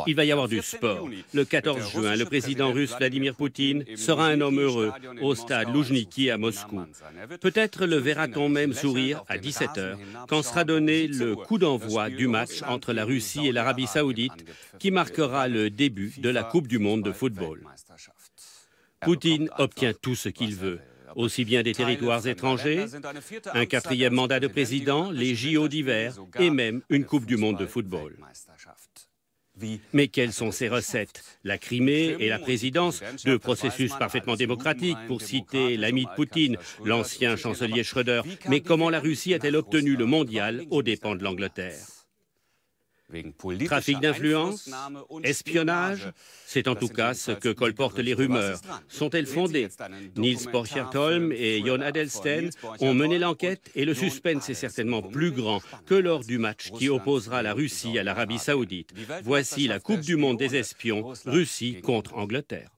Il va y avoir du sport. Le 14 juin, le président russe Vladimir Poutine sera un homme heureux au stade Loujniki à Moscou. Peut-être le verra-t-on même sourire à 17 h, quand sera donné le coup d'envoi du match entre la Russie et l'Arabie Saoudite, qui marquera le début de la Coupe du monde de football. Poutine obtient tout ce qu'il veut. Aussi bien des territoires étrangers, un 4e mandat de président, les JO d'hiver et même une Coupe du monde de football. Mais quelles sont ces recettes? La Crimée et la présidence, deux processus parfaitement démocratiques, pour citer l'ami de Poutine, l'ancien chancelier Schröder. Mais comment la Russie a-t-elle obtenu le mondial aux dépens de l'Angleterre? Trafic d'influence? Espionnage? C'est en tout cas ce que colportent les rumeurs. Sont-elles fondées? Niels Borchertholm et Jon Adelsten ont mené l'enquête et le suspense est certainement plus grand que lors du match qui opposera la Russie à l'Arabie Saoudite. Voici la Coupe du monde des espions, Russie contre Angleterre.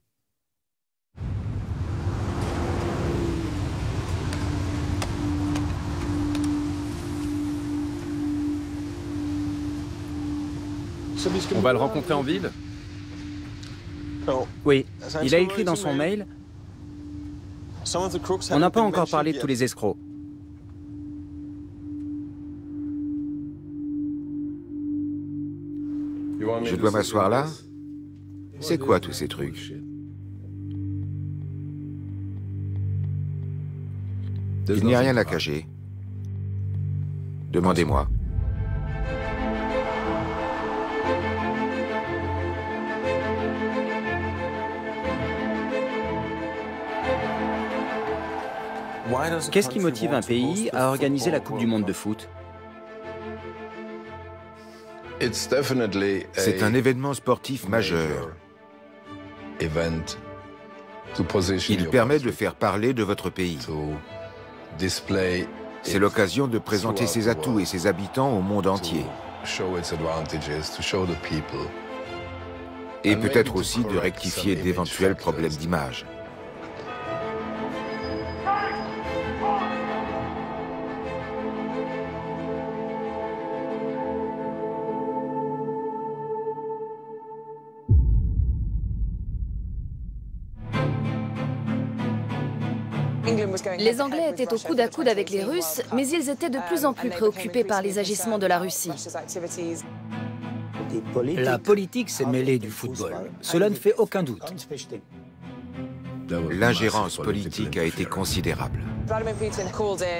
On va le rencontrer en ville? Oui, il a écrit dans son mail « On n'a pas encore parlé de tous les escrocs. » Je dois m'asseoir là? C'est quoi tous ces trucs? Il n'y a rien à cacher. Demandez-moi. Qu'est-ce qui motive un pays à organiser la Coupe du monde de foot? C'est un événement sportif majeur. Il permet de faire parler de votre pays. C'est l'occasion de présenter ses atouts et ses habitants au monde entier. Et peut-être aussi de rectifier d'éventuels problèmes d'image. Les Anglais étaient au coude à coude avec les Russes, mais ils étaient de plus en plus préoccupés par les agissements de la Russie. La politique s'est mêlée du football. Cela ne fait aucun doute. L'ingérence politique a été considérable.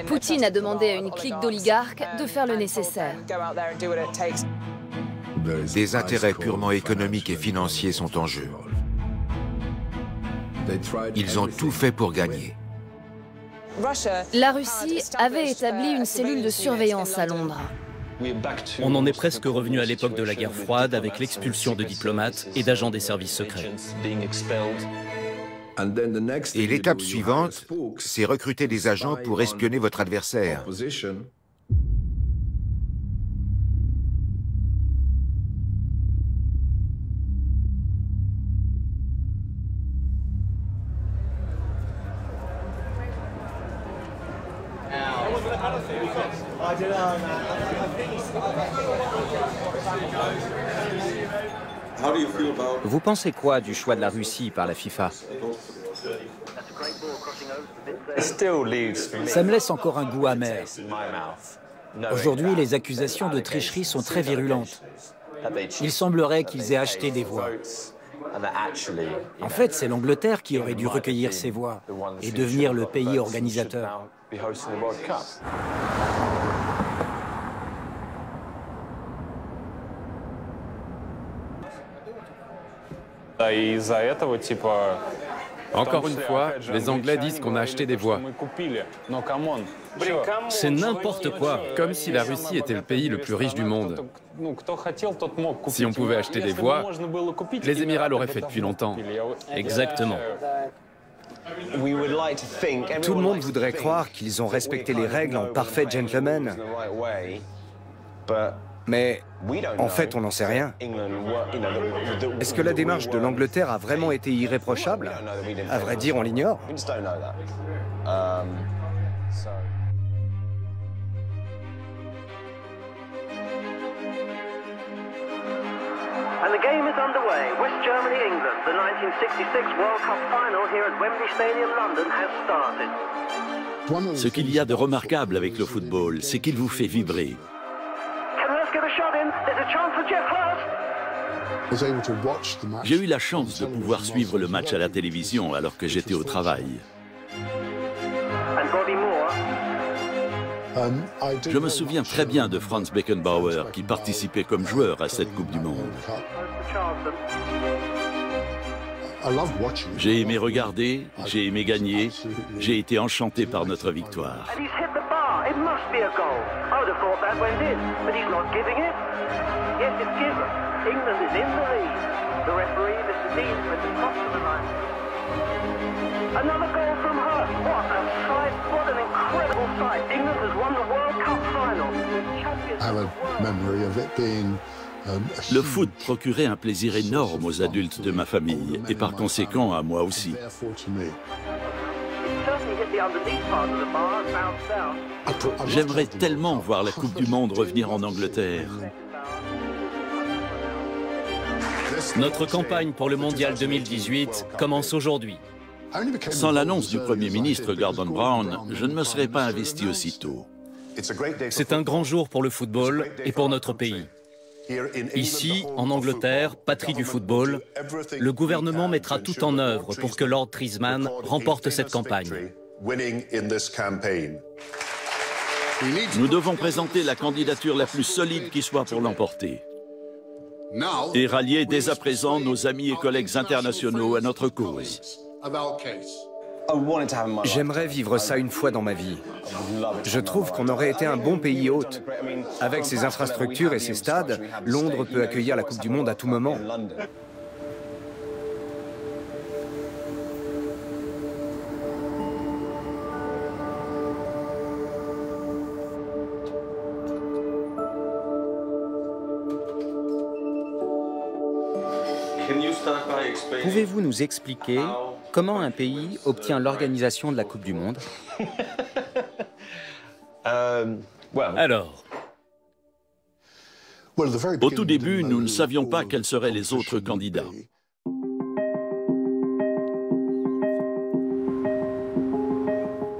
Poutine a demandé à une clique d'oligarques de faire le nécessaire. Des intérêts purement économiques et financiers sont en jeu. Ils ont tout fait pour gagner. La Russie avait établi une cellule de surveillance à Londres. On en est presque revenu à l'époque de la guerre froide avec l'expulsion de diplomates et d'agents des services secrets. Et l'étape suivante, c'est recruter des agents pour espionner votre adversaire. Vous pensez quoi du choix de la Russie par la FIFA? Ça me laisse encore un goût amer. Aujourd'hui, les accusations de tricherie sont très virulentes. Il semblerait qu'ils aient acheté des voix. En fait, c'est l'Angleterre qui aurait dû recueillir ces voix et devenir le pays organisateur. Encore une fois, les Anglais disent qu'on a acheté des voix. C'est n'importe quoi. Comme si la Russie était le pays le plus riche du monde. Si on pouvait acheter des voix, les Émirats l'auraient fait depuis longtemps. Exactement. Tout le monde voudrait croire qu'ils ont respecté les règles en parfait gentleman. Mais en fait, on n'en sait rien. Est-ce que la démarche de l'Angleterre a vraiment été irréprochable? À vrai dire, on l'ignore. the game is underway. West Germany, England. The 1966 World Cup final here at Wembley Stadium, London, has started. Ce qu'il y a de remarquable avec le football, c'est qu'il vous fait vibrer. Can Hurst get a shot in? There's a chance for Jeff Hurst. J'ai eu la chance de pouvoir suivre le match à la télévision alors que j'étais au travail. And Bobby Moore. Je me souviens très bien de Franz Beckenbauer qui participait comme joueur à cette Coupe du Monde. J'ai aimé regarder, j'ai aimé gagner, j'ai été enchanté par notre victoire. Another goal from her. What a sight, what an incredible sight. England has won the World Cup final. Le foot procurait un plaisir énorme aux adultes de ma famille et par conséquent à moi aussi. J'aimerais tellement voir la Coupe du Monde revenir en Angleterre. Notre campagne pour le Mondial 2018 commence aujourd'hui. Sans l'annonce du Premier ministre Gordon Brown, je ne me serais pas investi aussitôt. C'est un grand jour pour le football et pour notre pays. Ici, en Angleterre, patrie du football, le gouvernement mettra tout en œuvre pour que Lord Treesman remporte cette campagne. Nous devons présenter la candidature la plus solide qui soit pour l'emporter. Et rallier dès à présent nos amis et collègues internationaux à notre cause. J'aimerais vivre ça une fois dans ma vie. Je trouve qu'on aurait été un bon pays hôte. Avec ses infrastructures et ses stades, Londres peut accueillir la Coupe du Monde à tout moment. Pouvez-vous nous expliquer comment un pays obtient l'organisation de la Coupe du Monde? Alors, au tout début, nous ne savions pas quels seraient les autres candidats.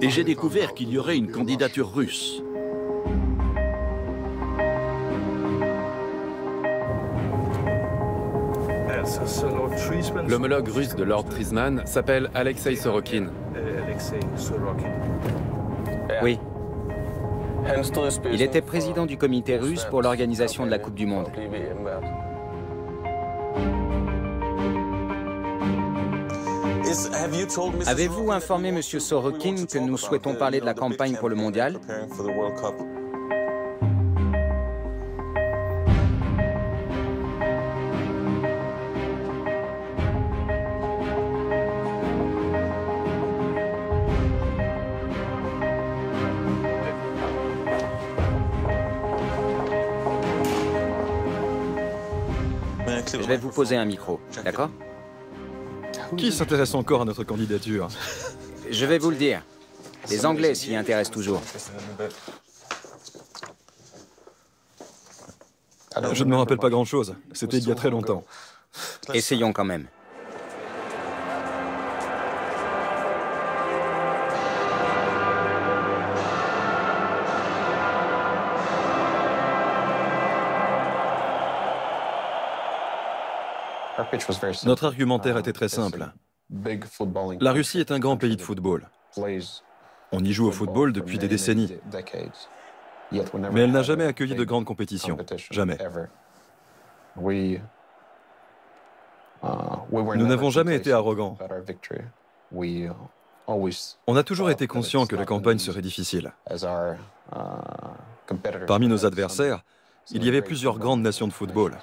Et j'ai découvert qu'il y aurait une candidature russe. L'homologue russe de Lord Treesman s'appelle Alexei Sorokin. Oui. Il était président du comité russe pour l'organisation de la Coupe du Monde. Avez-vous informé M. Sorokin que nous souhaitons parler de la campagne pour le mondial? Je vais vous poser un micro, d'accord? Qui s'intéresse encore à notre candidature? Je vais vous le dire. Les Anglais s'y intéressent toujours. Je ne me rappelle pas grand-chose. C'était il y a très longtemps. Essayons quand même. Notre argumentaire était très simple. La Russie est un grand pays de football. On y joue au football depuis des décennies. Mais elle n'a jamais accueilli de grandes compétitions. Jamais. Nous n'avons jamais été arrogants. On a toujours été conscient que la campagne serait difficile. Parmi nos adversaires, il y avait plusieurs grandes nations de football.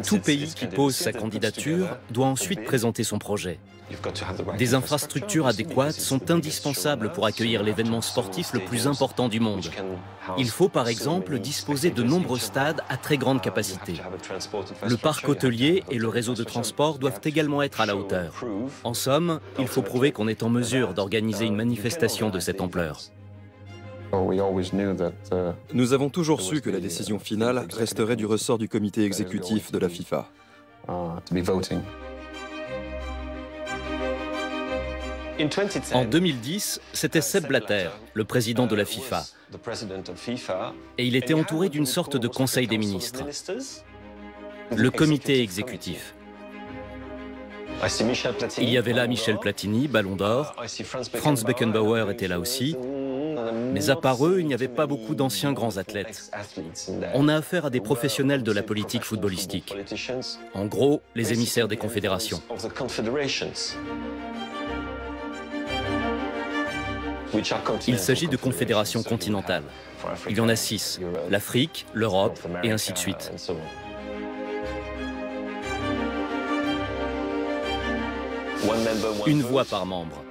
Tout pays qui pose sa candidature doit ensuite présenter son projet. Des infrastructures adéquates sont indispensables pour accueillir l'événement sportif le plus important du monde. Il faut par exemple disposer de nombreux stades à très grande capacité. Le parc hôtelier et le réseau de transport doivent également être à la hauteur. En somme, il faut prouver qu'on est en mesure d'organiser une manifestation de cette ampleur. Nous avons toujours su que la décision finale resterait du ressort du comité exécutif de la FIFA. En 2010, c'était Sepp Blatter, le président de la FIFA, et il était entouré d'une sorte de conseil des ministres, le comité exécutif. Il y avait là Michel Platini, Ballon d'Or, Franz Beckenbauer était là aussi, mais à part eux, il n'y avait pas beaucoup d'anciens grands athlètes. On a affaire à des professionnels de la politique footballistique, en gros, les émissaires des confédérations. Il s'agit de confédérations continentales. Il y en a 6, l'Afrique, l'Europe et ainsi de suite. Une voix par membre.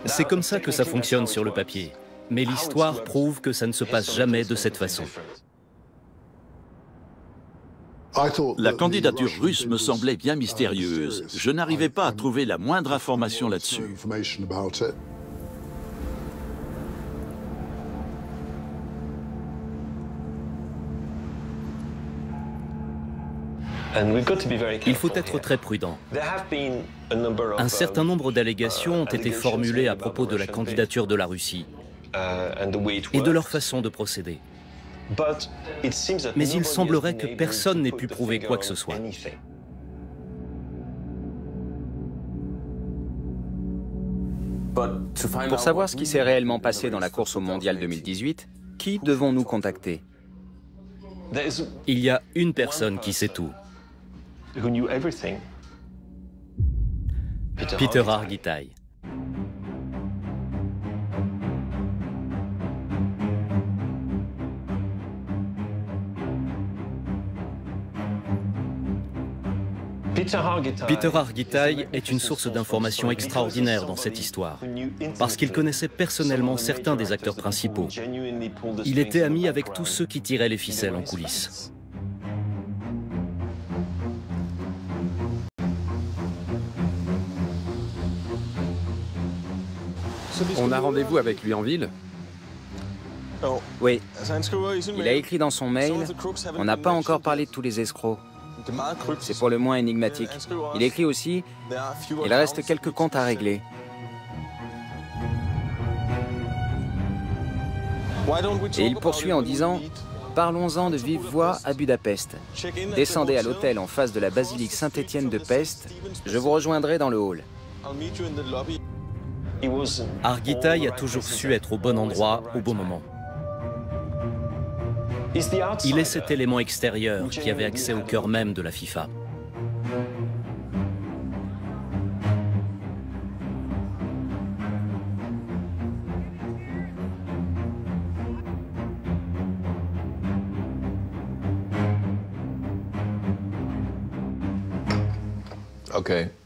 C'est comme ça que ça fonctionne sur le papier. Mais l'histoire prouve que ça ne se passe jamais de cette façon. La candidature russe me semblait bien mystérieuse. Je n'arrivais pas à trouver la moindre information là-dessus. Il faut être très prudent. Un certain nombre d'allégations ont été formulées à propos de la candidature de la Russie et de leur façon de procéder. Mais il semblerait que personne n'ait pu prouver quoi que ce soit. Pour savoir ce qui s'est réellement passé dans la course au Mondial 2018, qui devons-nous contacter? Il y a une personne qui sait tout. Peter Hargitay. Peter Hargitay est une source d'informations extraordinaire dans cette histoire, parce qu'il connaissait personnellement certains des acteurs principaux. Il était ami avec tous ceux qui tiraient les ficelles en coulisses. On a rendez-vous avec lui en ville? Oui. Il a écrit dans son mail « On n'a pas encore parlé de tous les escrocs ». C'est pour le moins énigmatique. Il écrit aussi « Il reste quelques comptes à régler ». Et il poursuit en disant « Parlons-en de vive voix à Budapest. Descendez à l'hôtel en face de la basilique Saint-Étienne de Pest. Je vous rejoindrai dans le hall. » Hargitay a toujours su être au bon endroit, au bon moment. Il est cet élément extérieur qui avait accès au cœur même de la FIFA.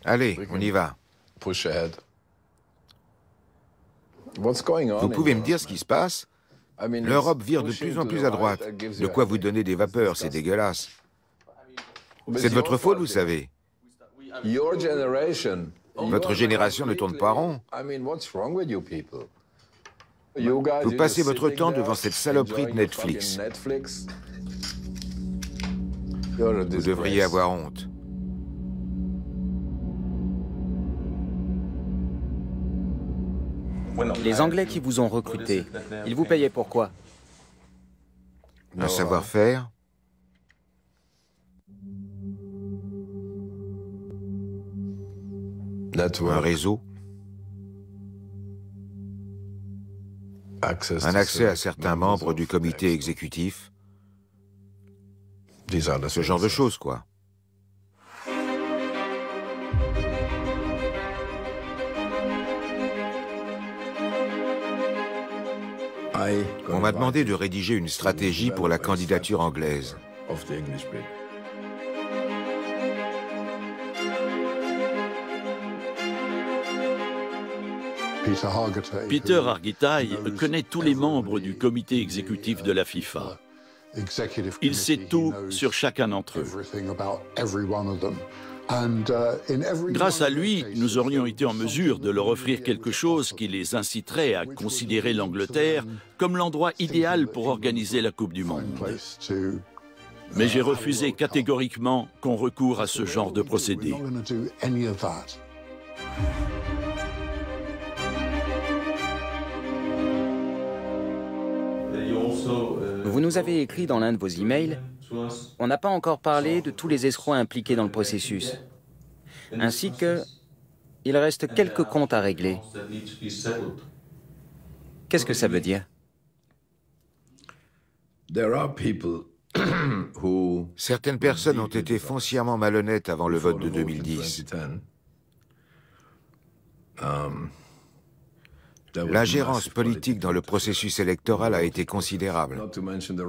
Allez, on y va. Vous pouvez me dire ce qui se passe? L'Europe vire de plus en plus à droite. De quoi vous donner des vapeurs, c'est dégueulasse. C'est de votre faute, vous savez. Votre génération ne tourne pas rond. Vous passez votre temps devant cette saloperie de Netflix. Vous devriez avoir honte. Les Anglais qui vous ont recruté, ils vous payaient pour quoi? Un savoir-faire. Un réseau. Un accès à certains membres du comité exécutif. Ce genre de choses, quoi. On m'a demandé de rédiger une stratégie pour la candidature anglaise. Peter Hargitay connaît tous les membres du comité exécutif de la FIFA. Il sait tout sur chacun d'entre eux. Grâce à lui, nous aurions été en mesure de leur offrir quelque chose qui les inciterait à considérer l'Angleterre comme l'endroit idéal pour organiser la Coupe du Monde. Mais j'ai refusé catégoriquement qu'on recoure à ce genre de procédé. Vous nous avez écrit dans l'un de vos emails, on n'a pas encore parlé de tous les escrocs impliqués dans le processus, ainsi que il reste quelques comptes à régler. Qu'est-ce que ça veut dire? Certaines personnes ont été foncièrement malhonnêtes avant le vote de 2010. L'ingérence politique dans le processus électoral a été considérable,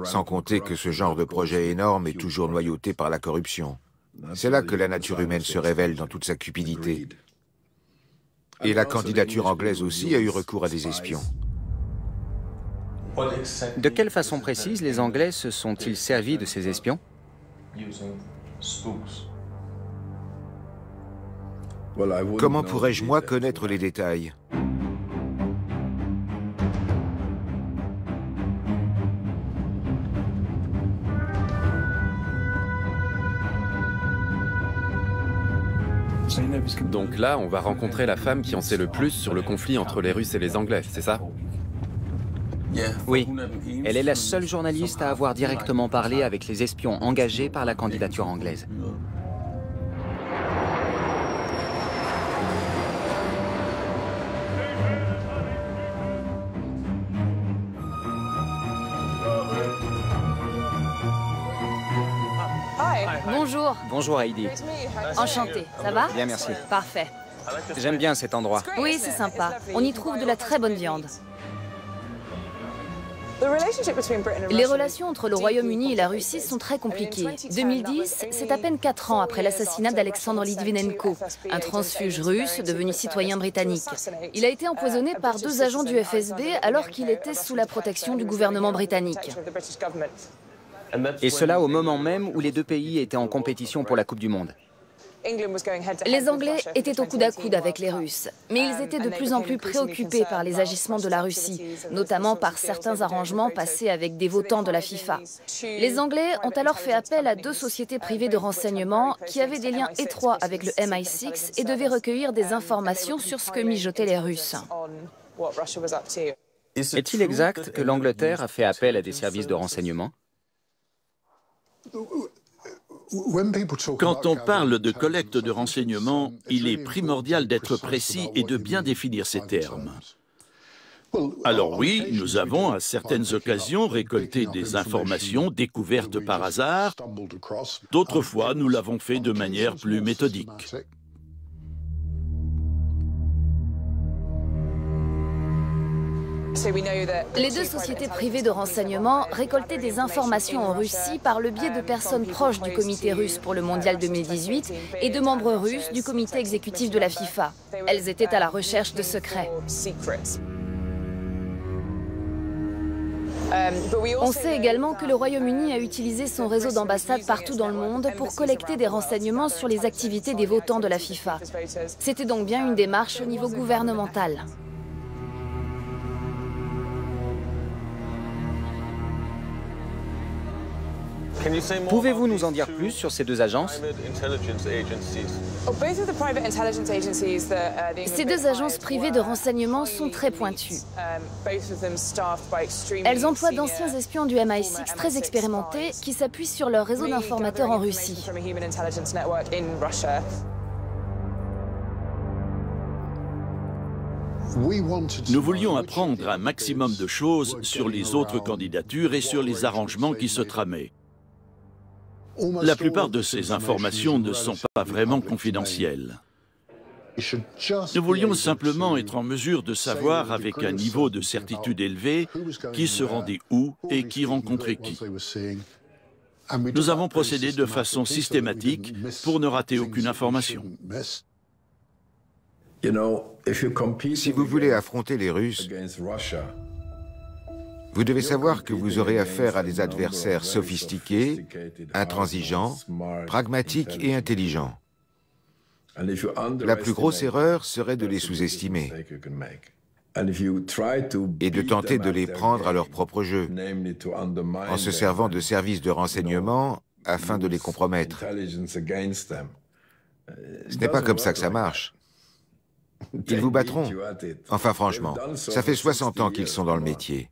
sans compter que ce genre de projet énorme est toujours noyauté par la corruption. C'est là que la nature humaine se révèle dans toute sa cupidité. Et la candidature anglaise aussi a eu recours à des espions. De quelle façon précise les Anglais se sont-ils servis de ces espions? Comment pourrais-je, moi, connaître les détails? Donc là, on va rencontrer la femme qui en sait le plus sur le conflit entre les Russes et les Anglais, c'est ça? Oui. Elle est la seule journaliste à avoir directement parlé avec les espions engagés par la candidature anglaise. Bonjour. Bonjour Heidi. Enchantée, ça va? Bien, merci. Parfait. J'aime bien cet endroit. Oui, c'est sympa. On y trouve de la très bonne viande. Les relations entre le Royaume-Uni et la Russie sont très compliquées. 2010, c'est à peine 4 ans après l'assassinat d'Alexandre Litvinenko, un transfuge russe devenu citoyen britannique. Il a été empoisonné par 2 agents du FSB alors qu'il était sous la protection du gouvernement britannique. Et cela au moment même où les deux pays étaient en compétition pour la Coupe du Monde. Les Anglais étaient au coude à coude avec les Russes, mais ils étaient de plus en plus préoccupés par les agissements de la Russie, notamment par certains arrangements passés avec des votants de la FIFA. Les Anglais ont alors fait appel à 2 sociétés privées de renseignement qui avaient des liens étroits avec le MI6 et devaient recueillir des informations sur ce que mijotaient les Russes. Est-il exact que l'Angleterre a fait appel à des services de renseignement? Quand on parle de collecte de renseignements, il est primordial d'être précis et de bien définir ces termes. Alors oui, nous avons à certaines occasions récolté des informations découvertes par hasard. D'autres fois, nous l'avons fait de manière plus méthodique. Les 2 sociétés privées de renseignement récoltaient des informations en Russie par le biais de personnes proches du comité russe pour le mondial 2018 et de membres russes du comité exécutif de la FIFA. Elles étaient à la recherche de secrets. On sait également que le Royaume-Uni a utilisé son réseau d'ambassades partout dans le monde pour collecter des renseignements sur les activités des votants de la FIFA. C'était donc bien une démarche au niveau gouvernemental. Pouvez-vous nous en dire plus sur ces 2 agences? Ces 2 agences privées de renseignement sont très pointues. Elles emploient d'anciens espions du MI6 très expérimentés qui s'appuient sur leur réseau d'informateurs en Russie. Nous voulions apprendre un maximum de choses sur les autres candidatures et sur les arrangements qui se tramaient. La plupart de ces informations ne sont pas vraiment confidentielles. Nous voulions simplement être en mesure de savoir, avec un niveau de certitude élevé, qui se rendait où et qui rencontrait qui. Nous avons procédé de façon systématique pour ne rater aucune information. Si vous voulez affronter les Russes, vous devez savoir que vous aurez affaire à des adversaires sophistiqués, intransigeants, pragmatiques et intelligents. La plus grosse erreur serait de les sous-estimer et de tenter de les prendre à leur propre jeu, en se servant de services de renseignement afin de les compromettre. Ce n'est pas comme ça que ça marche. Ils vous battront. Enfin, franchement, ça fait 60 ans qu'ils sont dans le métier.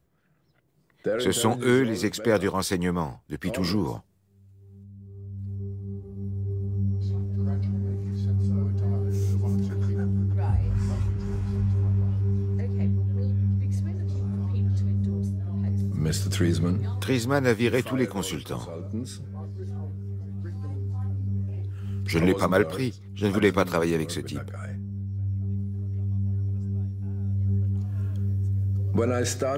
Ce sont eux les experts du renseignement, depuis toujours. Treisman a viré tous les consultants. Je ne l'ai pas mal pris. Je ne voulais pas travailler avec ce type.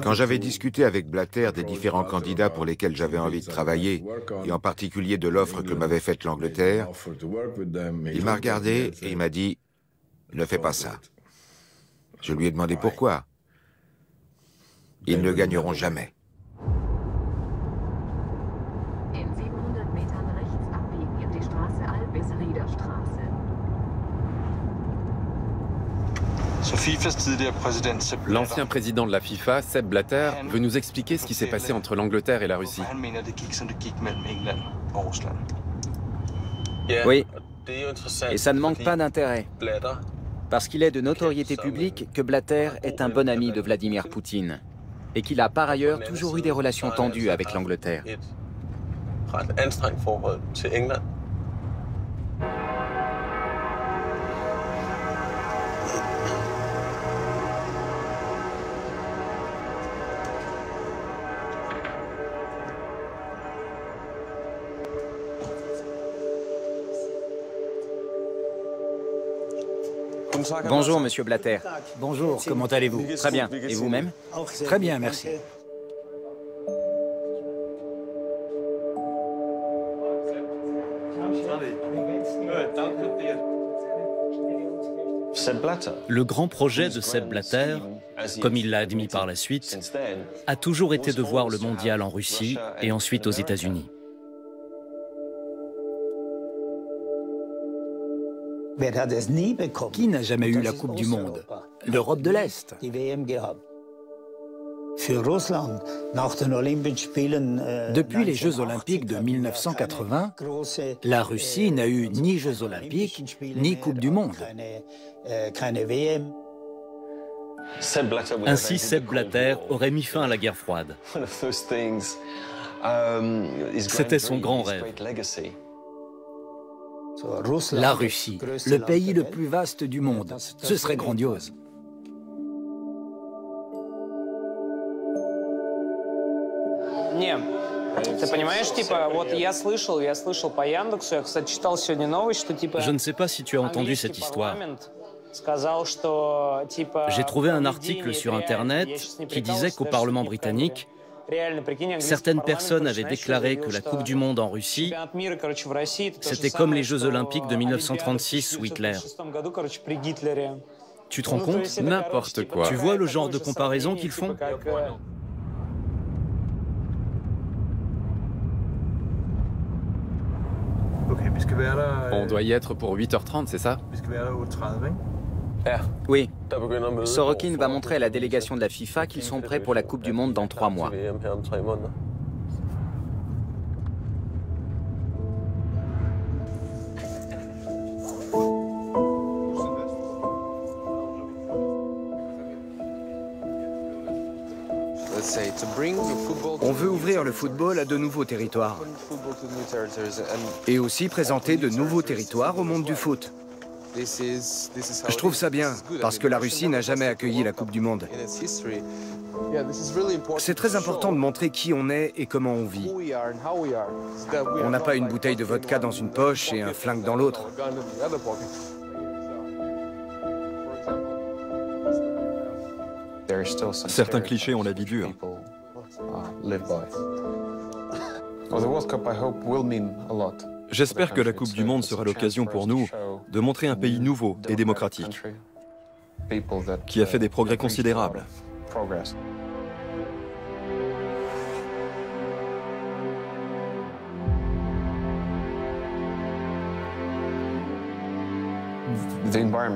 Quand j'avais discuté avec Blatter des différents candidats pour lesquels j'avais envie de travailler, et en particulier de l'offre que m'avait faite l'Angleterre, il m'a regardé et il m'a dit « Ne fais pas ça ». Je lui ai demandé pourquoi. Ils ne gagneront jamais. L'ancien président de la FIFA, Sepp Blatter, veut nous expliquer ce qui s'est passé entre l'Angleterre et la Russie. Oui, et ça ne manque pas d'intérêt. Parce qu'il est de notoriété publique que Blatter est un bon ami de Vladimir Poutine et qu'il a par ailleurs toujours eu des relations tendues avec l'Angleterre. Bonjour, Monsieur Blatter. Bonjour, comment allez-vous? Très bien. Et vous-même? Très bien, merci. Le grand projet de Sepp Blatter, comme il l'a admis par la suite, a toujours été de voir le mondial en Russie et ensuite aux États-Unis. Qui n'a jamais eu la Coupe du Monde? L'Europe de l'Est. Depuis les Jeux Olympiques de 1980, la Russie n'a eu ni Jeux Olympiques, ni Coupe du Monde. Ainsi, Sepp Blatter aurait mis fin à la guerre froide. C'était son grand rêve. La Russie, le pays le plus vaste du monde, ce serait grandiose. Je ne sais pas si tu as entendu cette histoire. J'ai trouvé un article sur Internet qui disait qu'au Parlement britannique, certaines personnes avaient déclaré que la Coupe du Monde en Russie, c'était comme les Jeux Olympiques de 1936 sous Hitler. Tu te rends compte? N'importe quoi. Tu vois le genre de comparaison qu'ils font? On doit y être pour 8h30, c'est ça? Oui. Sorokin va montrer à la délégation de la FIFA qu'ils sont prêts pour la Coupe du Monde dans 3 mois. On veut ouvrir le football à de nouveaux territoires et aussi présenter de nouveaux territoires au monde du foot. Je trouve ça bien, parce que la Russie n'a jamais accueilli la Coupe du Monde. C'est très important de montrer qui on est et comment on vit. On n'a pas une bouteille de vodka dans une poche et un flingue dans l'autre. Certains clichés ont la vie dure. J'espère que la Coupe du Monde sera l'occasion pour nous de montrer un pays nouveau et démocratique, qui a fait des progrès considérables.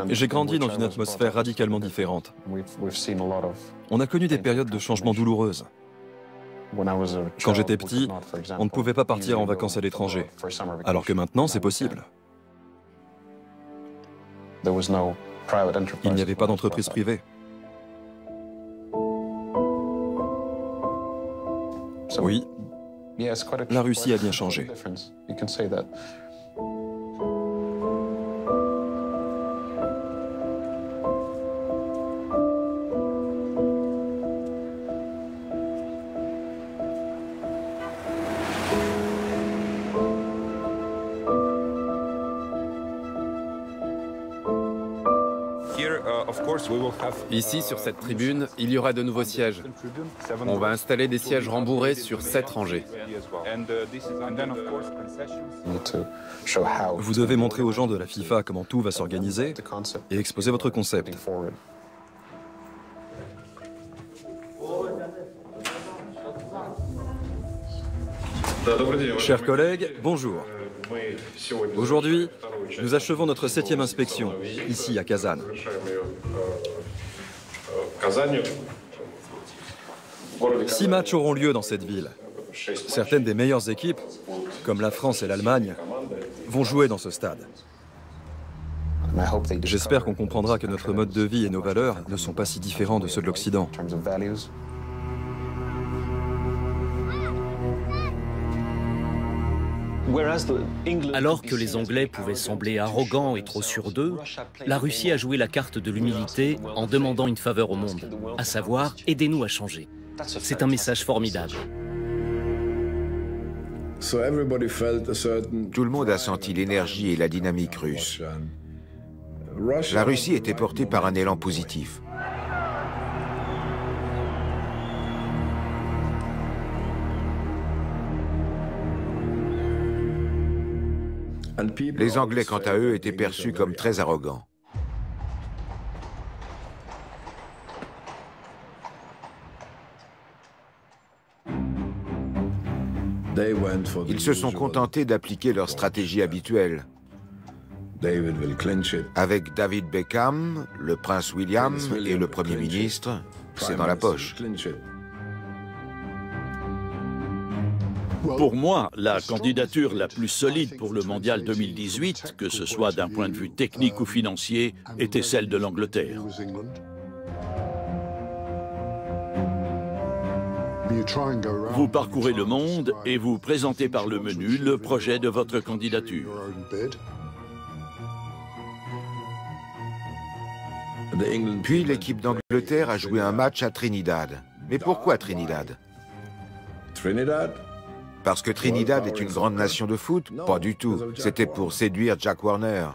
J'ai grandi dans une atmosphère radicalement différente. On a connu des périodes de changement douloureuses. Quand j'étais petit, on ne pouvait pas partir en vacances à l'étranger, alors que maintenant, c'est possible. Il n'y avait pas d'entreprise privée. Oui, la Russie a bien changé. Ici, sur cette tribune, il y aura de nouveaux sièges. On va installer des sièges rembourrés sur 7 rangées. Vous devez montrer aux gens de la FIFA comment tout va s'organiser et exposer votre concept. Chers collègues, bonjour. Aujourd'hui, nous achevons notre 7e inspection, ici à Kazan. 6 matchs auront lieu dans cette ville. Certaines des meilleures équipes, comme la France et l'Allemagne, vont jouer dans ce stade. J'espère qu'on comprendra que notre mode de vie et nos valeurs ne sont pas si différents de ceux de l'Occident. Alors que les Anglais pouvaient sembler arrogants et trop sûrs d'eux, la Russie a joué la carte de l'humilité en demandant une faveur au monde, à savoir « aidez-nous à changer ». C'est un message formidable. Tout le monde a senti l'énergie et la dynamique russe. La Russie était portée par un élan positif. Les Anglais, quant à eux, étaient perçus comme très arrogants. Ils se sont contentés d'appliquer leur stratégie habituelle. Avec David Beckham, le prince William et le Premier ministre, c'est dans la poche. Pour moi, la candidature la plus solide pour le Mondial 2018, que ce soit d'un point de vue technique ou financier, était celle de l'Angleterre. Vous parcourez le monde et vous présentez par le menu le projet de votre candidature. Puis l'équipe d'Angleterre a joué un match à Trinidad. Mais pourquoi Trinidad? Parce que Trinidad est une grande nation de foot? Pas du tout. C'était pour séduire Jack Warner.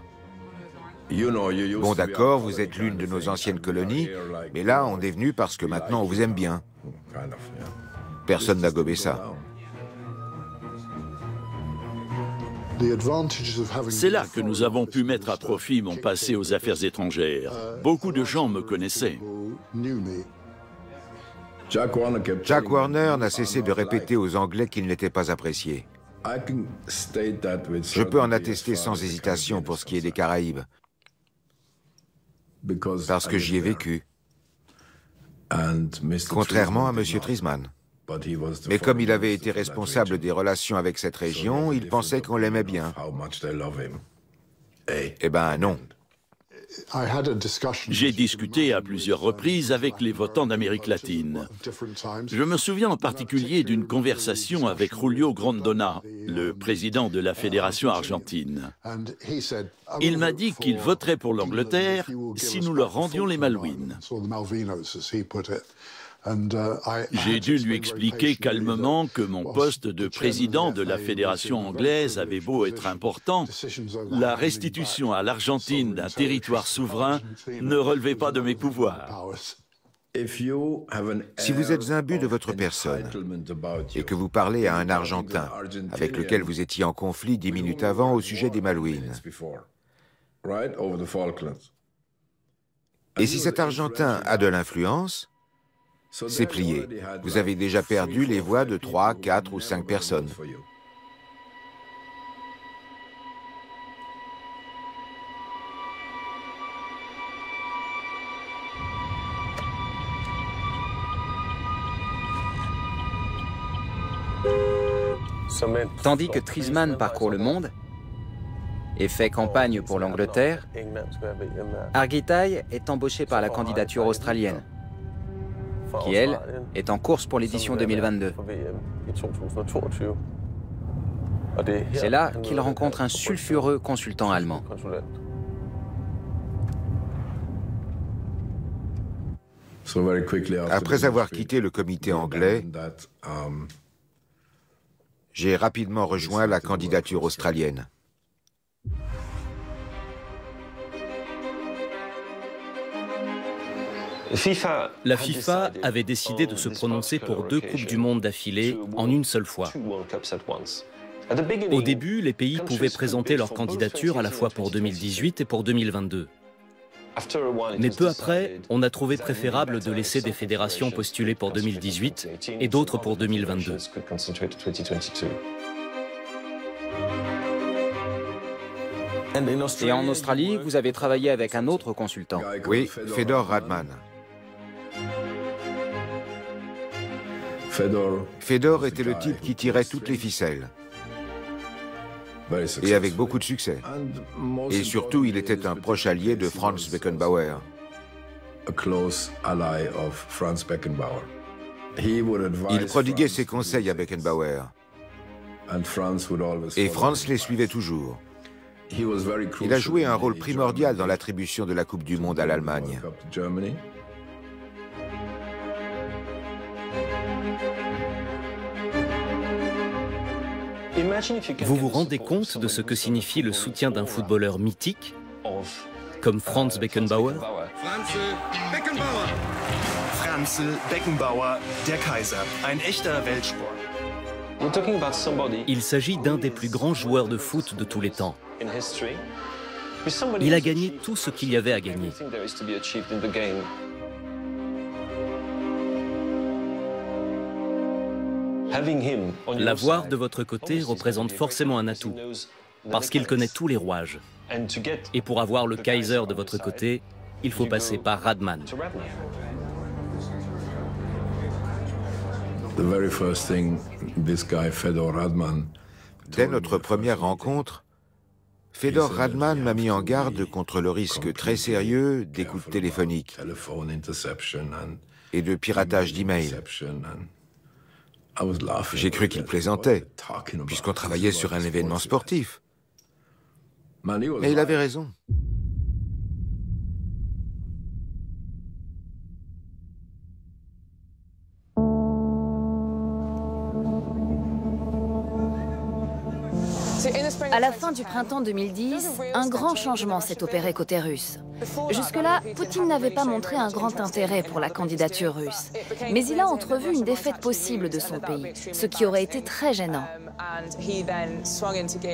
Bon d'accord, vous êtes l'une de nos anciennes colonies, mais là on est venu parce que maintenant on vous aime bien. Personne n'a gobé ça. C'est là que nous avons pu mettre à profit mon passé aux affaires étrangères. Beaucoup de gens me connaissaient. Jack Warner n'a cessé de répéter aux Anglais qu'il n'était pas apprécié. Je peux en attester sans hésitation pour ce qui est des Caraïbes, parce que j'y ai vécu, contrairement à M. Trisman. Mais comme il avait été responsable des relations avec cette région, il pensait qu'on l'aimait bien. Eh ben non. J'ai discuté à plusieurs reprises avec les votants d'Amérique latine. Je me souviens en particulier d'une conversation avec Julio Grondona, le président de la Fédération argentine. Il m'a dit qu'il voterait pour l'Angleterre si nous leur rendions les Malouines. J'ai dû lui expliquer calmement que mon poste de président de la Fédération anglaise avait beau être important, la restitution à l'Argentine d'un territoire souverain ne relevait pas de mes pouvoirs. Si vous êtes imbu de votre personne et que vous parlez à un Argentin avec lequel vous étiez en conflit 10 minutes avant au sujet des Malouines, et si cet Argentin a de l'influence, c'est plié. Vous avez déjà perdu les voix de 3, 4 ou 5 personnes. Tandis que Trisman parcourt le monde et fait campagne pour l'Angleterre, Argitay est embauché par la candidature australienne, qui, elle, est en course pour l'édition 2022. C'est là qu'il rencontre un sulfureux consultant allemand. Après avoir quitté le comité anglais, j'ai rapidement rejoint la candidature australienne. La FIFA avait décidé de se prononcer pour 2 Coupes du Monde d'affilée en une seule fois. Au début, les pays pouvaient présenter leur candidature à la fois pour 2018 et pour 2022. Mais peu après, on a trouvé préférable de laisser des fédérations postuler pour 2018 et d'autres pour 2022. Et en Australie, vous avez travaillé avec un autre consultant. Oui, Fedor Radman. Fedor était le type qui tirait toutes les ficelles. Et avec beaucoup de succès. Et surtout, il était un proche allié de Franz Beckenbauer. Il prodiguait ses conseils à Beckenbauer. Et Franz les suivait toujours. Il a joué un rôle primordial dans l'attribution de la Coupe du Monde à l'Allemagne. Vous vous rendez compte de ce que signifie le soutien d'un footballeur mythique, comme Franz Beckenbauer? Franz Beckenbauer, der Kaiser, ein echter Weltsport. Il s'agit d'un des plus grands joueurs de foot de tous les temps. Il a gagné tout ce qu'il y avait à gagner. L'avoir de votre côté représente forcément un atout, parce qu'il connaît tous les rouages. Et pour avoir le Kaiser de votre côté, il faut passer par Radman. Dès notre première rencontre, Fedor Radman m'a mis en garde contre le risque très sérieux d'écoutes téléphoniques et de piratage d'emails. J'ai cru qu'il plaisantait, puisqu'on travaillait sur un événement sportif. Mais il avait raison. À la fin du printemps 2010, un grand changement s'est opéré côté russe. Jusque-là, Poutine n'avait pas montré un grand intérêt pour la candidature russe. Mais il a entrevu une défaite possible de son pays, ce qui aurait été très gênant.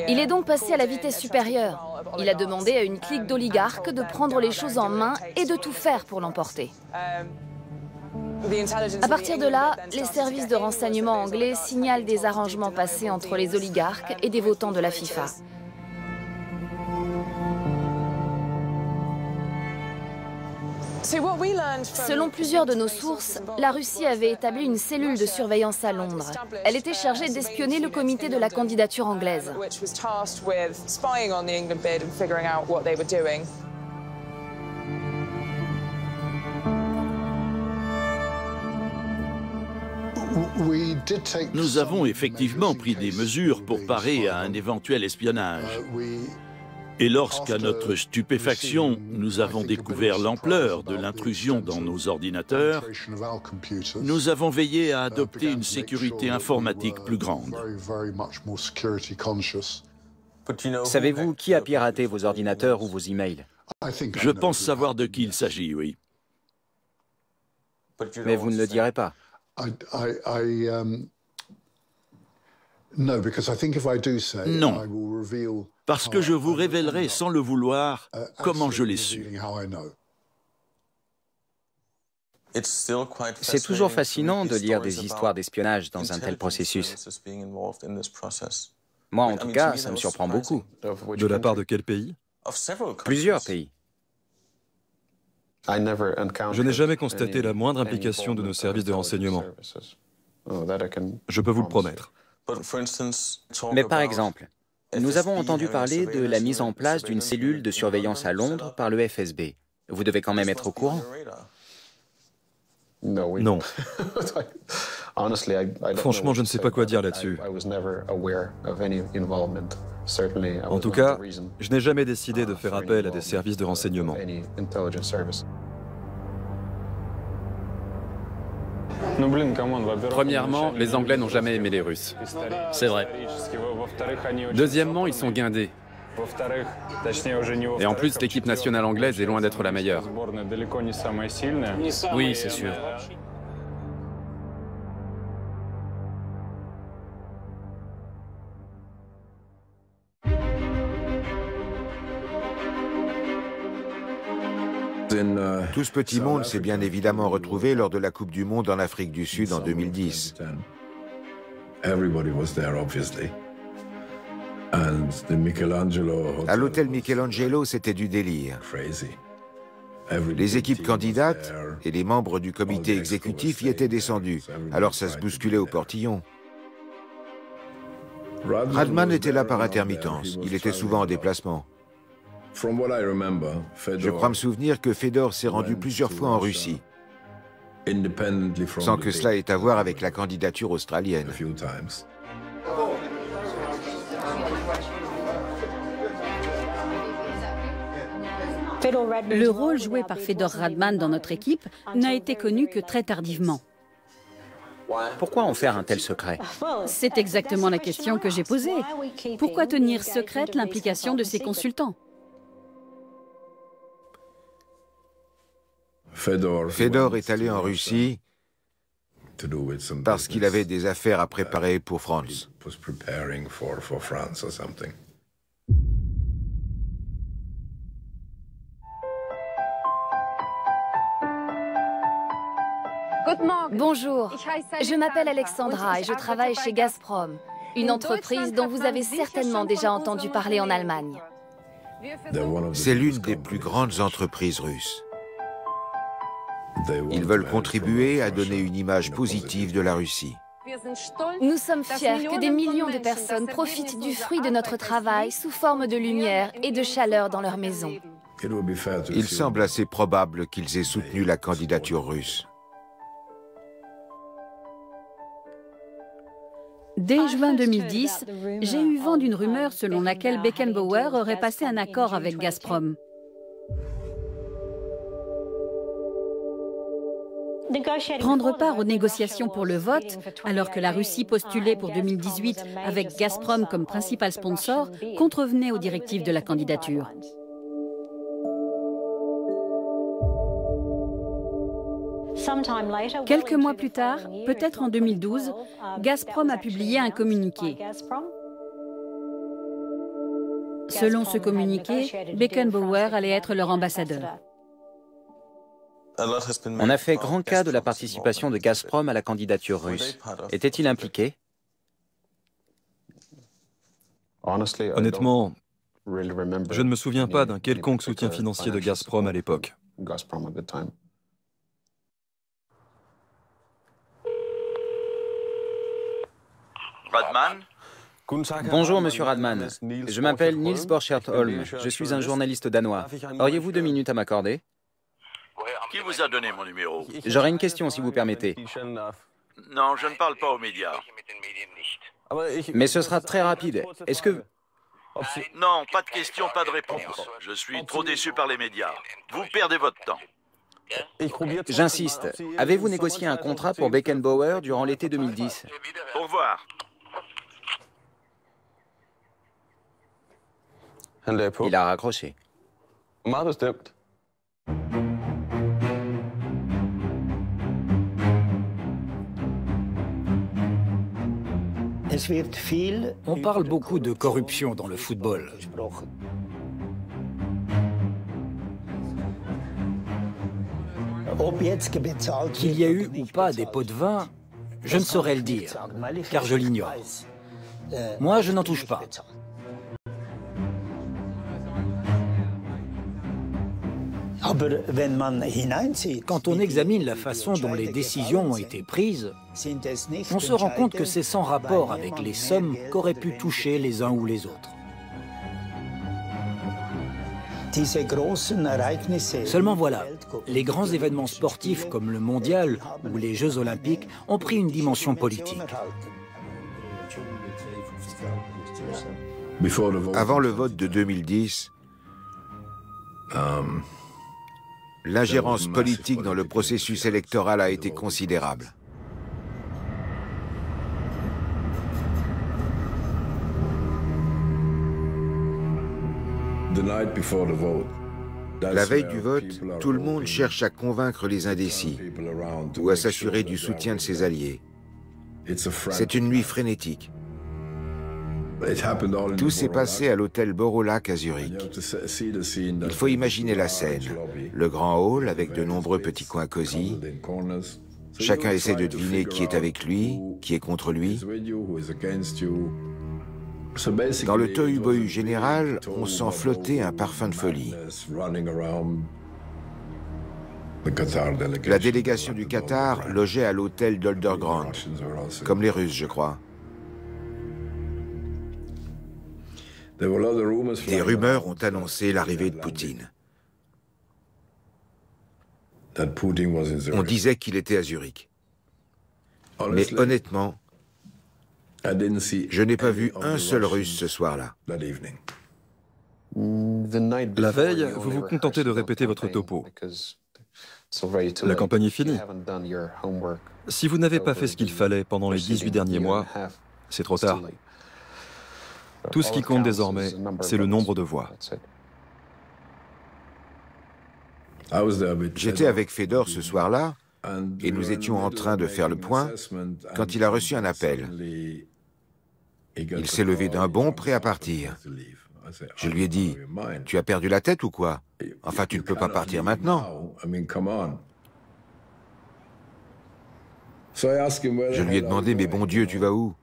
Il est donc passé à la vitesse supérieure. Il a demandé à une clique d'oligarques de prendre les choses en main et de tout faire pour l'emporter. À partir de là, les services de renseignement anglais signalent des arrangements passés entre les oligarques et des votants de la FIFA. Selon plusieurs de nos sources, la Russie avait établi une cellule de surveillance à Londres. Elle était chargée d'espionner le comité de la candidature anglaise. Nous avons effectivement pris des mesures pour parer à un éventuel espionnage. Et lorsqu'à notre stupéfaction, nous avons découvert l'ampleur de l'intrusion dans nos ordinateurs, nous avons veillé à adopter une sécurité informatique plus grande. Savez-vous qui a piraté vos ordinateurs ou vos emails? Je pense savoir de qui il s'agit, oui. Mais vous ne le direz pas. Non, parce que je vous révélerai sans le vouloir comment je l'ai su. C'est toujours fascinant de lire des histoires d'espionnage dans un tel processus. Moi, en tout cas, ça me surprend beaucoup. De la part de quel pays? Plusieurs pays. Je n'ai jamais constaté la moindre implication de nos services de renseignement. Je peux vous le promettre. Mais par exemple, nous avons entendu parler de la mise en place d'une cellule de surveillance à Londres par le FSB. Vous devez quand même être au courant. Non. Franchement, je ne sais pas quoi dire là-dessus. En tout cas, je n'ai jamais décidé de faire appel à des services de renseignement. Premièrement, les Anglais n'ont jamais aimé les Russes. C'est vrai. Deuxièmement, ils sont guindés. Et en plus, l'équipe nationale anglaise est loin d'être la meilleure. Oui, c'est sûr. Tout ce petit monde s'est bien évidemment retrouvé lors de la Coupe du Monde en Afrique du Sud en 2010. À l'hôtel Michelangelo, c'était du délire. Les équipes candidates et les membres du comité exécutif y étaient descendus, alors ça se bousculait au portillon. Radman était là par intermittence, il était souvent en déplacement. Je crois me souvenir que Fedor s'est rendu plusieurs fois en Russie, sans que cela ait à voir avec la candidature australienne. Le rôle joué par Fedor Radman dans notre équipe n'a été connu que très tardivement. Pourquoi en faire un tel secret? C'est exactement la question que j'ai posée. Pourquoi tenir secrète l'implication de ces consultants? Fedor est allé en Russie parce qu'il avait des affaires à préparer pour France. Bonjour, je m'appelle Alexandra et je travaille chez Gazprom, une entreprise dont vous avez certainement déjà entendu parler en Allemagne. C'est l'une des plus grandes entreprises russes. Ils veulent contribuer à donner une image positive de la Russie. Nous sommes fiers que des millions de personnes profitent du fruit de notre travail sous forme de lumière et de chaleur dans leur maison. Il semble assez probable qu'ils aient soutenu la candidature russe. Dès juin 2010, j'ai eu vent d'une rumeur selon laquelle Beckenbauer aurait passé un accord avec Gazprom. Prendre part aux négociations pour le vote, alors que la Russie postulait pour 2018 avec Gazprom comme principal sponsor, contrevenait aux directives de la candidature. Quelques mois plus tard, peut-être en 2012, Gazprom a publié un communiqué. Selon ce communiqué, Beckenbauer allait être leur ambassadeur. On a fait grand cas de la participation de Gazprom à la candidature russe. Était-il impliqué? Honnêtement, je ne me souviens pas d'un quelconque soutien financier de Gazprom à l'époque. Radman? Bonjour, monsieur Radman. Je m'appelle Niels Borchert-Holm. Je suis un journaliste danois. Auriez-vous 2 minutes à m'accorder? Qui vous a donné mon numéro? J'aurais une question, si vous permettez. Non, je ne parle pas aux médias. Mais ce sera très rapide. Est-ce que... Non, pas de questions, pas de réponse. Je suis trop déçu par les médias. Vous perdez votre temps. J'insiste. Avez-vous négocié un contrat pour Beckenbauer durant l'été 2010? Au revoir. Il a raccroché. On parle beaucoup de corruption dans le football. Qu'il y a eu ou pas des pots de vin, je ne saurais le dire, car je l'ignore. Moi, je n'en touche pas. Quand on examine la façon dont les décisions ont été prises, on se rend compte que c'est sans rapport avec les sommes qu'auraient pu toucher les uns ou les autres. Seulement voilà, les grands événements sportifs comme le mondial ou les Jeux olympiques ont pris une dimension politique. Avant le vote de 2010, l'ingérence politique dans le processus électoral a été considérable. La veille du vote, tout le monde cherche à convaincre les indécis ou à s'assurer du soutien de ses alliés. C'est une nuit frénétique. Tout s'est passé à l'hôtel Borolac à Zurich. Il faut imaginer la scène. Le grand hall avec de nombreux petits coins cosy. Chacun essaie de deviner qui est avec lui, qui est contre lui. Dans le tohu-bohu général, on sent flotter un parfum de folie. La délégation du Qatar logeait à l'hôtel d'Oldergrand, comme les Russes, je crois. Des rumeurs ont annoncé l'arrivée de Poutine. On disait qu'il était à Zurich. Mais honnêtement, je n'ai pas vu un seul Russe ce soir-là. La veille, vous vous contentez de répéter votre topo. La campagne est finie. Si vous n'avez pas fait ce qu'il fallait pendant les 18 derniers mois, c'est trop tard. Tout ce qui compte désormais, c'est le nombre de voix. J'étais avec Fedor ce soir-là, et nous étions en train de faire le point, quand il a reçu un appel. Il s'est levé d'un bond, prêt à partir. Je lui ai dit, « Tu as perdu la tête ou quoi? Enfin, tu ne peux pas partir maintenant. » Je lui ai demandé, « Mais bon Dieu, tu vas où ?»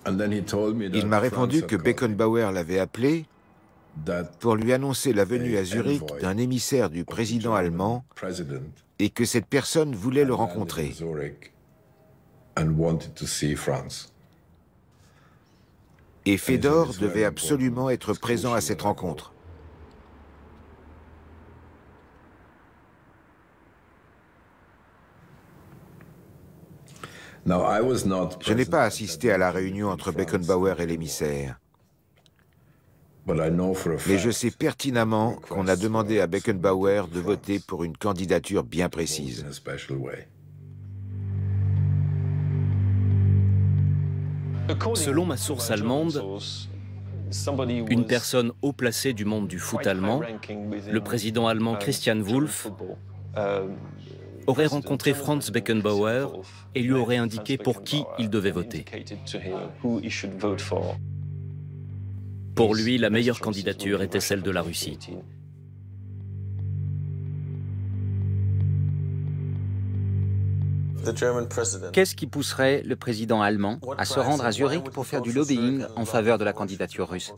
Il m'a répondu que Beckenbauer l'avait appelé pour lui annoncer la venue à Zurich d'un émissaire du président allemand et que cette personne voulait le rencontrer. Et Fedor devait absolument être présent à cette rencontre. Je n'ai pas assisté à la réunion entre Beckenbauer et l'émissaire. Mais je sais pertinemment qu'on a demandé à Beckenbauer de voter pour une candidature bien précise. Selon ma source allemande, une personne haut placée du monde du foot allemand, le président allemand Christian Wulff, aurait rencontré Franz Beckenbauer et lui aurait indiqué pour qui il devait voter. Pour lui, la meilleure candidature était celle de la Russie. Qu'est-ce qui pousserait le président allemand à se rendre à Zurich pour faire du lobbying en faveur de la candidature russe?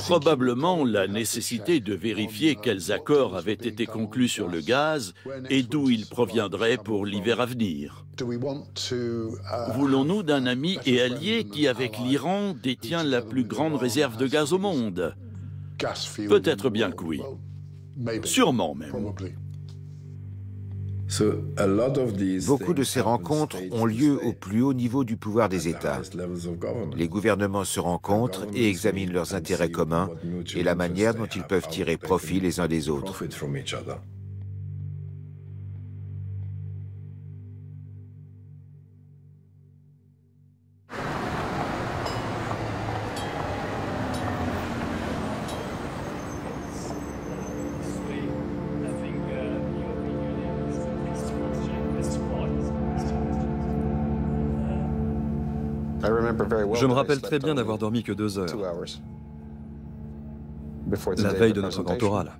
Probablement la nécessité de vérifier quels accords avaient été conclus sur le gaz et d'où ils proviendraient pour l'hiver à venir. Voulons-nous d'un ami et allié qui, avec l'Iran, détient la plus grande réserve de gaz au monde? Peut-être bien que oui. Sûrement même. Beaucoup de ces rencontres ont lieu au plus haut niveau du pouvoir des États. Les gouvernements se rencontrent et examinent leurs intérêts communs et la manière dont ils peuvent tirer profit les uns des autres. Je me rappelle très bien d'avoir dormi que 2 heures, la veille de notre grand oral.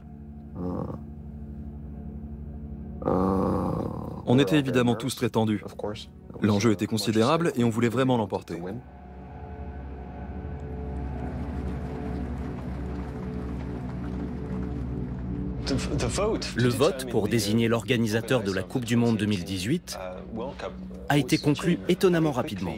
On était évidemment tous très tendus. L'enjeu était considérable et on voulait vraiment l'emporter. Le vote pour désigner l'organisateur de la Coupe du Monde 2018 a été conclu étonnamment rapidement.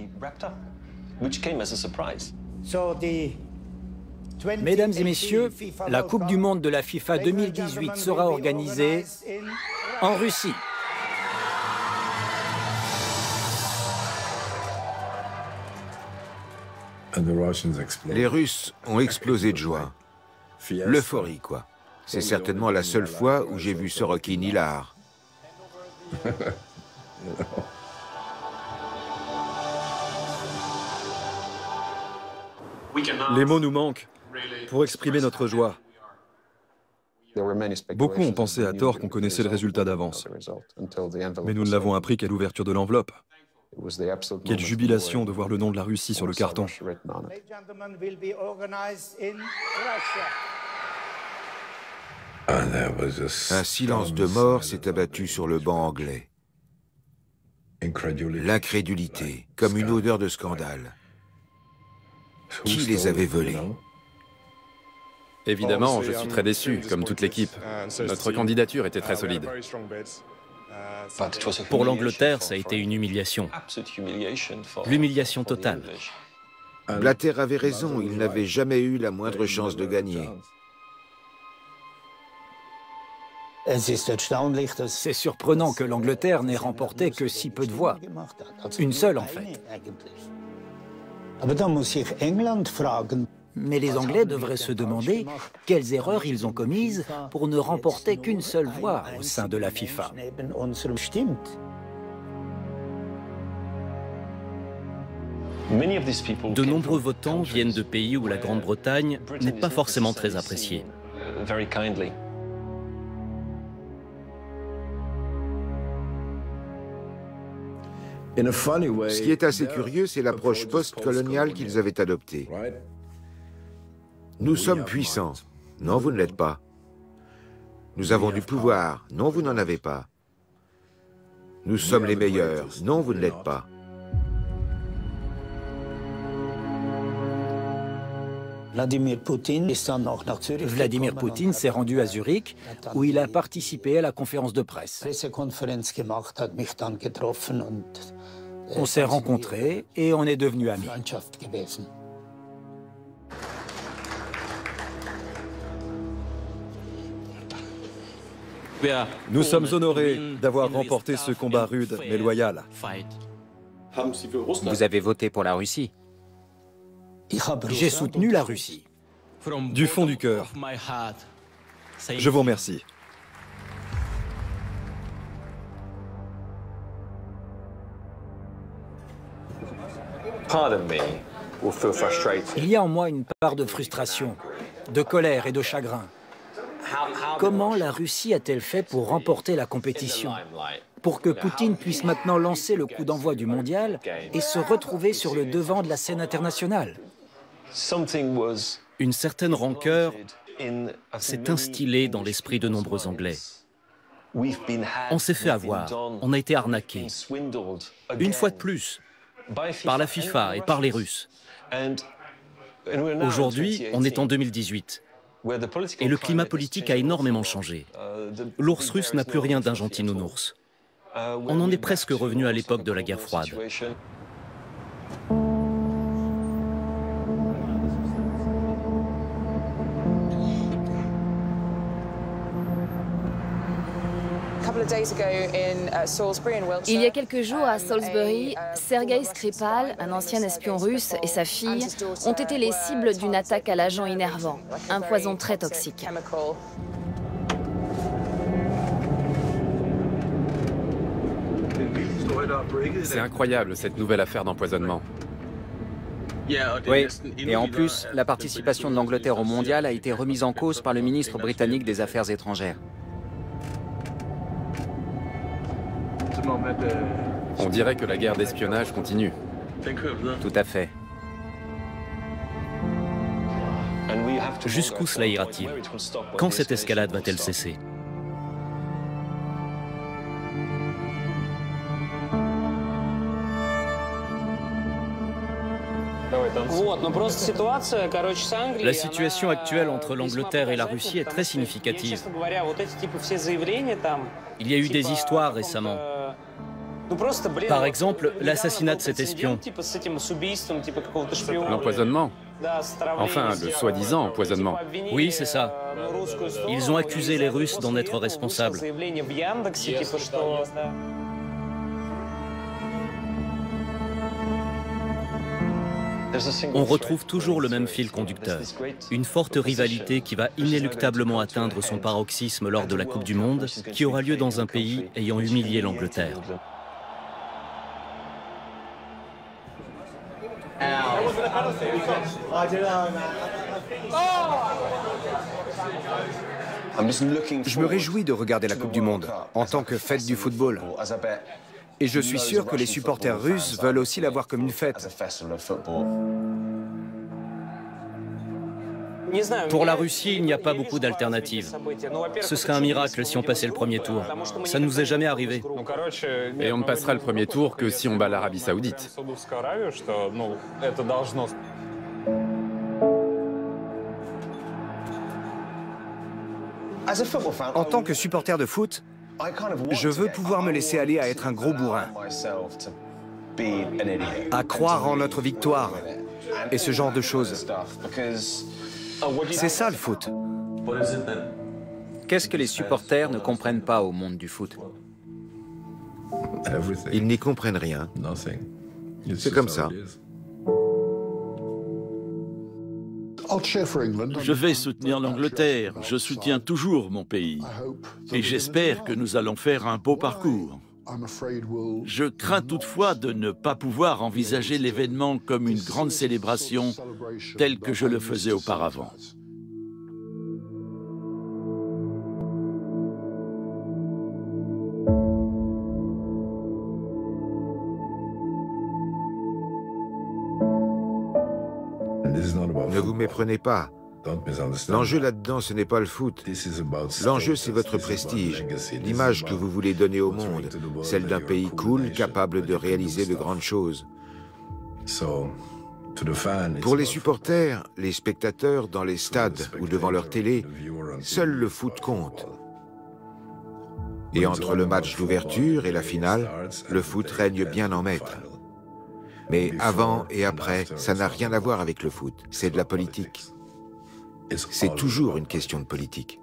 Mesdames et messieurs, la Coupe du Monde de la FIFA 2018 sera organisée en Russie. Les Russes ont explosé de joie. L'euphorie, quoi. C'est certainement la seule fois où j'ai vu Sorokin hilar. Les mots nous manquent pour exprimer notre joie. Beaucoup ont pensé à tort qu'on connaissait le résultat d'avance. Mais nous ne l'avons appris qu'à l'ouverture de l'enveloppe. Quelle jubilation de voir le nom de la Russie sur le carton. Un silence de mort s'est abattu sur le banc anglais. L'incrédulité, comme une odeur de scandale. Qui les avait volés? Évidemment, je suis très déçu, comme toute l'équipe. Notre candidature était très solide. Pour l'Angleterre, ça a été une humiliation. L'humiliation totale. Blatter avait raison, il n'avait jamais eu la moindre chance de gagner. C'est surprenant que l'Angleterre n'ait remporté que si peu de voix. Une seule, en fait. Mais les Anglais devraient se demander quelles erreurs ils ont commises pour ne remporter qu'une seule voix au sein de la FIFA. De nombreux votants viennent de pays où la Grande-Bretagne n'est pas forcément très appréciée. Ce qui est assez curieux, c'est l'approche post-coloniale qu'ils avaient adoptée. Nous sommes puissants. Non, vous ne l'êtes pas. Nous avons du pouvoir. Non, vous n'en avez pas. Nous sommes les meilleurs. Non, vous ne l'êtes pas. Vladimir Poutine s'est rendu à Zurich, où il a participé à la conférence de presse. On s'est rencontrés et on est devenus amis. Nous sommes honorés d'avoir remporté ce combat rude mais loyal. Vous avez voté pour la Russie? J'ai soutenu la Russie. Du fond du cœur. Je vous remercie. Il y a en moi une part de frustration, de colère et de chagrin. Comment la Russie a-t-elle fait pour remporter la compétition? Pour que Poutine puisse maintenant lancer le coup d'envoi du mondial et se retrouver sur le devant de la scène internationale? Une certaine rancœur s'est instillée dans l'esprit de nombreux Anglais. On s'est fait avoir, on a été arnaqués. Une fois de plus, par la FIFA et par les Russes. Aujourd'hui, on est en 2018. Et le climat politique a énormément changé. L'ours russe n'a plus rien d'un gentil nounours. On en est presque revenu à l'époque de la guerre froide. Il y a quelques jours à Salisbury, Sergei Skripal, un ancien espion russe, et sa fille ont été les cibles d'une attaque à l'agent innervant, un poison très toxique. C'est incroyable, cette nouvelle affaire d'empoisonnement. Oui, et en plus, la participation de l'Angleterre au mondial a été remise en cause par le ministre britannique des Affaires étrangères. On dirait que la guerre d'espionnage continue. Tout à fait. Jusqu'où cela ira-t-il? Quand cette escalade va-t-elle cesser? La situation actuelle entre l'Angleterre et la Russie est très significative. Il y a eu des histoires récemment. Par exemple, l'assassinat de cet espion. L'empoisonnement? Enfin, le soi-disant empoisonnement. Oui, c'est ça. Ils ont accusé les Russes d'en être responsables. On retrouve toujours le même fil conducteur. Une forte rivalité qui va inéluctablement atteindre son paroxysme lors de la Coupe du Monde, qui aura lieu dans un pays ayant humilié l'Angleterre. Je me réjouis de regarder la Coupe du Monde en tant que fête du football. Et je suis sûr que les supporters russes veulent aussi la voir comme une fête. Pour la Russie, il n'y a pas beaucoup d'alternatives. Ce serait un miracle si on passait le premier tour. Ça ne nous est jamais arrivé. Et on ne passera le premier tour que si on bat l'Arabie Saoudite. En tant que supporter de foot, je veux pouvoir me laisser aller à être un gros bourrin, à croire en notre victoire et ce genre de choses. C'est ça le foot. Qu'est-ce que les supporters ne comprennent pas au monde du foot? Ils n'y comprennent rien. C'est comme ça. Je vais soutenir l'Angleterre, je soutiens toujours mon pays. Et j'espère que nous allons faire un beau parcours. Je crains toutefois de ne pas pouvoir envisager l'événement comme une grande célébration telle que je le faisais auparavant. Ne vous méprenez pas. L'enjeu là-dedans, ce n'est pas le foot. L'enjeu, c'est votre prestige, l'image que vous voulez donner au monde, celle d'un pays cool, capable de réaliser de grandes choses. Pour les supporters, les spectateurs dans les stades ou devant leur télé, seul le foot compte. Et entre le match d'ouverture et la finale, le foot règne bien en maître. Mais avant et après, ça n'a rien à voir avec le foot, c'est de la politique. C'est toujours une question de politique.